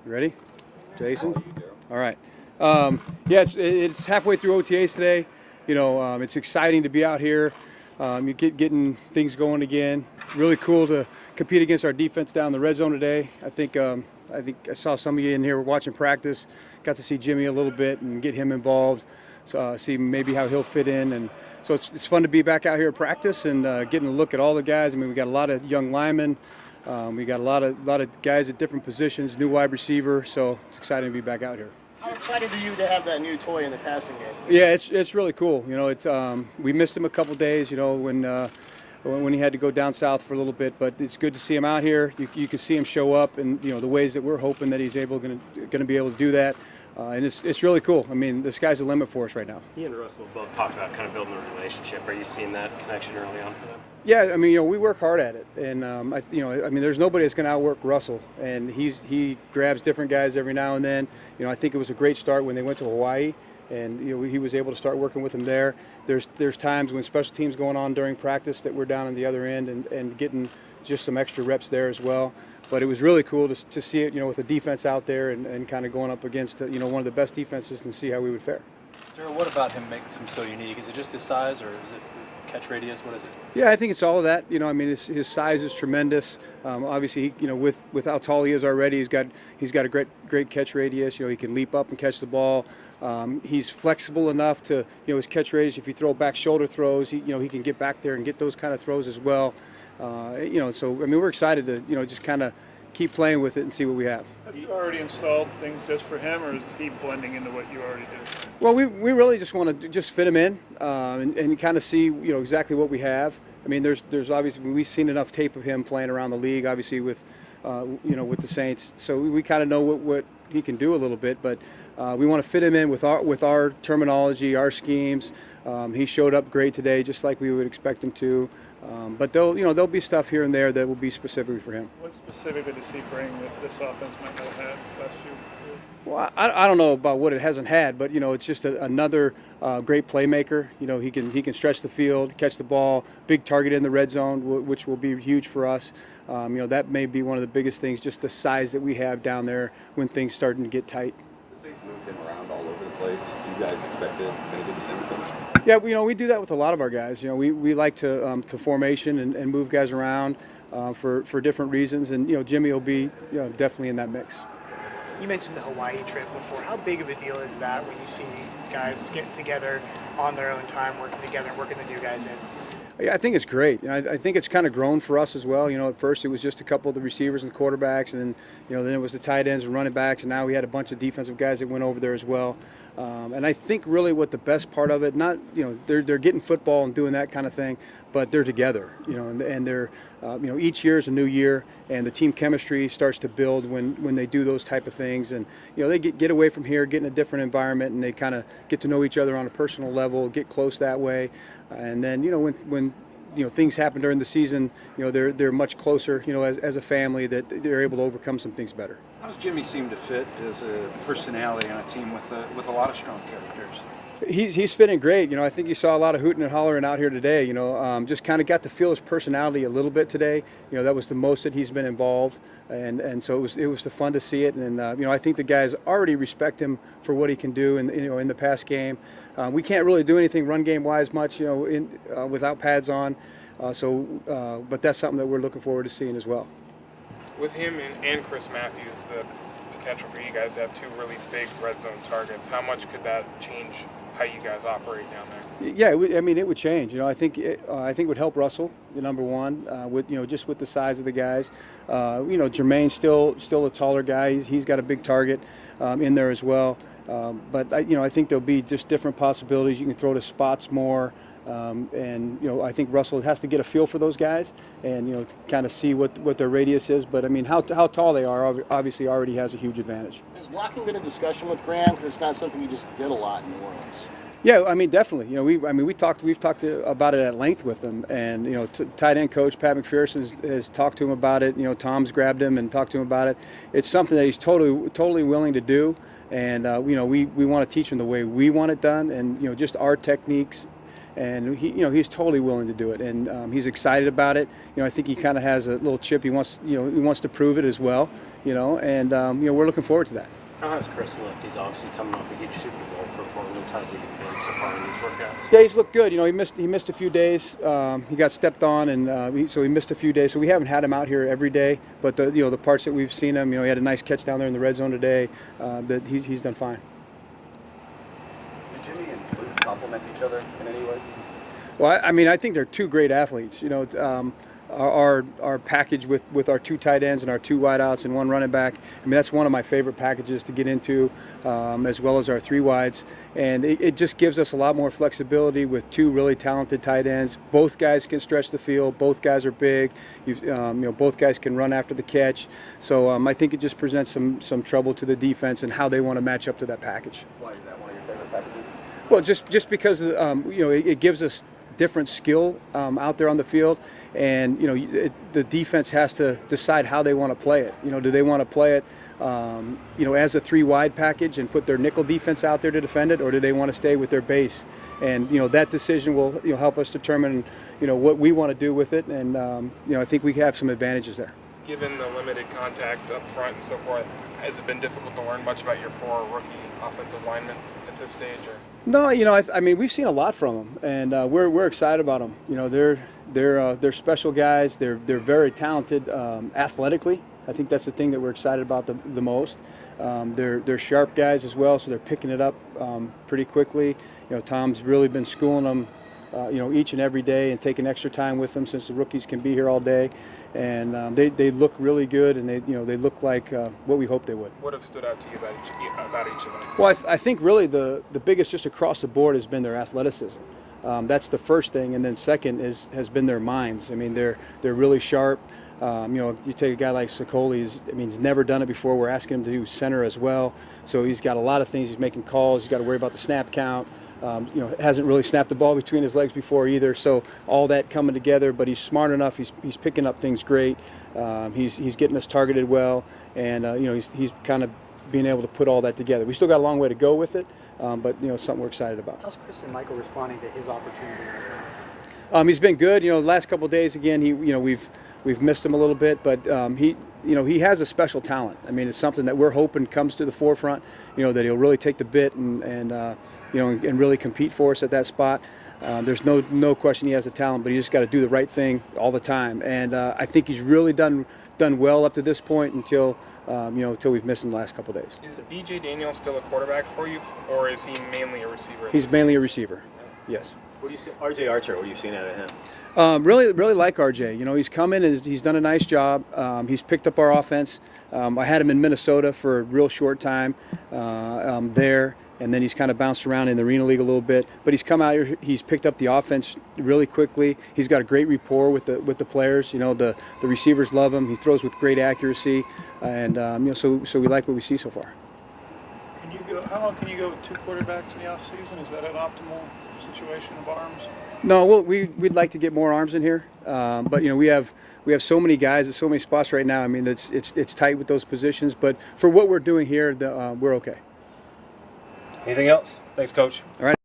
You ready? Jason? All right. Yeah, it's halfway through OTAs today. It's exciting to be out here. You're getting things going again. Really cool to compete against our defense down in the red zone today. I think I saw some of you in here watching practice. Got to see Jimmy a little bit and get him involved. So see maybe how he'll fit in. And so it's fun to be back out here at practice and getting a look at all the guys. I mean, we got a lot of young linemen. We got a lot of guys at different positions, new wide receiver. So it's exciting to be back out here. How excited are you to have that new toy in the passing game? Yeah, it's really cool. We missed him a couple days. When he had to go down south for a little bit, but it's good to see him out here. You can see him show up, and the ways that we're hoping that he's going to be able to do that. And it's really cool. I mean, the sky's the limit for us right now. He and Russell both talked about kind of building a relationship. Are you seeing that connection early on for them? Yeah, I mean, we work hard at it, and there's nobody that's going to outwork Russell, and he grabs different guys every now and then. I think it was a great start when they went to Hawaii, and he was able to start working with him there. There's times when special teams going on during practice that we're down on the other end and getting just some extra reps there as well. But it was really cool to see it, with the defense out there and kind of going up against, one of the best defenses and see how we would fare. Darrell, what about him makes him so unique? Is it just his size, or is it catch radius? What is it? Yeah, I think it's all of that. His size is tremendous. Obviously, with how tall he is already, he's got a great catch radius. He can leap up and catch the ball. He's flexible enough to, his catch radius. If you throw back shoulder throws, he can get back there and get those kind of throws as well. So we're excited to, just kind of keep playing with it and see what we have. Have you already installed things just for him, or is he blending into what you already do? Well, we really just want to just fit him in and kind of see, exactly what we have. I mean, there's obviously, we've seen enough tape of him playing around the league, obviously with the Saints. So we kind of know what he can do a little bit, but we want to fit him in with our terminology, our schemes. He showed up great today, just like we would expect him to. But there'll be stuff here and there that will be specifically for him. What specifically does he bring that this offense might not have last year? Well, I don't know about what it hasn't had, but it's just another great playmaker. He can stretch the field, catch the ball, big target in the red zone, which will be huge for us. That may be one of the biggest things, just the size that we have down there when things starting to get tight. The Saints moved him around all over the place. Do you guys expect it to do the same with him? Yeah, we do that with a lot of our guys. We like to formation and move guys around for different reasons, and Jimmy will be definitely in that mix. You mentioned the Hawaii trip before. How big of a deal is that when you see guys getting together on their own time, working together, and working the new guys in? Yeah, I think it's great. I think it's kind of grown for us as well. At first it was just a couple of the receivers and quarterbacks, and then it was the tight ends and running backs, and now we had a bunch of defensive guys that went over there as well. And I think really what the best part of it, not they're getting football and doing that kind of thing, but they're together. And they're each year is a new year, and the team chemistry starts to build when they do those type of things, and they get away from here, get in a different environment, and they kind of get to know each other on a personal level, get close that way, and then when things happen during the season, they're much closer, as a family, that they're able to overcome some things better. How does Jimmy seem to fit as a personality on a team with a lot of strong characters? He's fitting great. I think you saw a lot of hooting and hollering out here today. Just kind of got to feel his personality a little bit today. That was the most that he's been involved, and so it was fun to see it. And I think the guys already respect him for what he can do in the pass game. We can't really do anything run game wise much, without pads on. But that's something that we're looking forward to seeing as well. With him and Chris Matthews, the potential for you guys to have two really big red zone targets, how much could that change how you guys operate down there? Yeah, it would change. I think it would help Russell, number one, with just with the size of the guys. Jermaine's still a taller guy. He's got a big target in there as well. But I think there'll be just different possibilities. You can throw to spots more. I think Russell has to get a feel for those guys and to kind of see what their radius is. But how tall they are obviously already has a huge advantage. Has blocking been a discussion with Graham? Because it's not something you just did a lot in New Orleans. Yeah, definitely. We've talked about it at length with them, and tight end coach Pat McPherson has talked to him about it. Tom's grabbed him and talked to him about it. It's something that he's totally willing to do, and we want to teach him the way we want it done, and just our techniques and he's totally willing to do it, and he's excited about it. I think he kind of has a little chip. He wants to prove it as well. And we're looking forward to that. How has Chris looked? He's obviously coming off a huge Super Bowl performance. How's he been so far in these workouts? Yeah, he's looked good. He missed a few days. He got stepped on, and so he missed a few days. So we haven't had him out here every day. But the parts that we've seen him, he had a nice catch down there in the red zone today. That he's done fine. Did Jimmy and Luke complement each other in any ways? Well, I think they're two great athletes. Our package with our 2 tight ends and our 2 wideouts and 1 running back. That's one of my favorite packages to get into, as well as our 3 wides. And it just gives us a lot more flexibility with 2 really talented tight ends. Both guys can stretch the field. Both guys are big. Both guys can run after the catch. So I think it just presents some trouble to the defense and how they want to match up to that package. Why is that one of your favorite packages? Well, just because it gives us different skill out there on the field, and the defense has to decide how they want to play it. Do they want to play it as a 3 wide package and put their nickel defense out there to defend it, or do they want to stay with their base? And that decision will help us determine what we want to do with it, and I think we have some advantages there. Given the limited contact up front and so forth, has it been difficult to learn much about your 4 rookie offensive linemen at this stage? Or? No, we've seen a lot from them, and we're excited about them. They're special guys. They're very talented athletically. I think that's the thing that we're excited about the most. They're sharp guys as well, so they're picking it up pretty quickly. Tom's really been schooling them, each and every day, and taking extra time with them since the rookies can be here all day. And they look really good, and they look like what we hoped they would. What have stood out to you about each of them? Well, I think really the biggest just across the board has been their athleticism. That's the first thing, and then second has been their minds. They're really sharp. You take a guy like Sokoli, he's never done it before. We're asking him to do center as well, so he's got a lot of things. He's making calls. He's got to worry about the snap count. Hasn't really snapped the ball between his legs before either. So all that coming together, but he's smart enough. He's picking up things great. He's getting us targeted well, and he's kind of being able to put all that together. We still got a long way to go with it, but something we're excited about. How's Christian Michael responding to his opportunity? He's been good. The last couple of days again, we've missed him a little bit, but he has a special talent. It's something that we're hoping comes to the forefront. That he'll really take the bit and really compete for us at that spot. There's no question he has the talent, but he just got to do the right thing all the time. And I think he's really done well up to this point until we've missed him the last couple of days. Is B.J. Daniel still a quarterback for you, or is he mainly a receiver? He's mainly a receiver. Yes. What do you see, R.J. Archer? What are you seeing out of him? Really like RJ. He's come in and he's done a nice job. He's picked up our offense. I had him in Minnesota for a real short time there, and then he's kind of bounced around in the Arena League a little bit. But he's come out here. He's picked up the offense really quickly. He's got a great rapport with the players. The receivers love him. He throws with great accuracy, and so we like what we see so far. How long can you go with 2 quarterbacks in the offseason? Is that an optimal situation of arms? No, well, we'd like to get more arms in here, but we have so many guys at so many spots right now. It's tight with those positions, but for what we're doing here, we're okay. Anything else? Thanks, Coach. All right.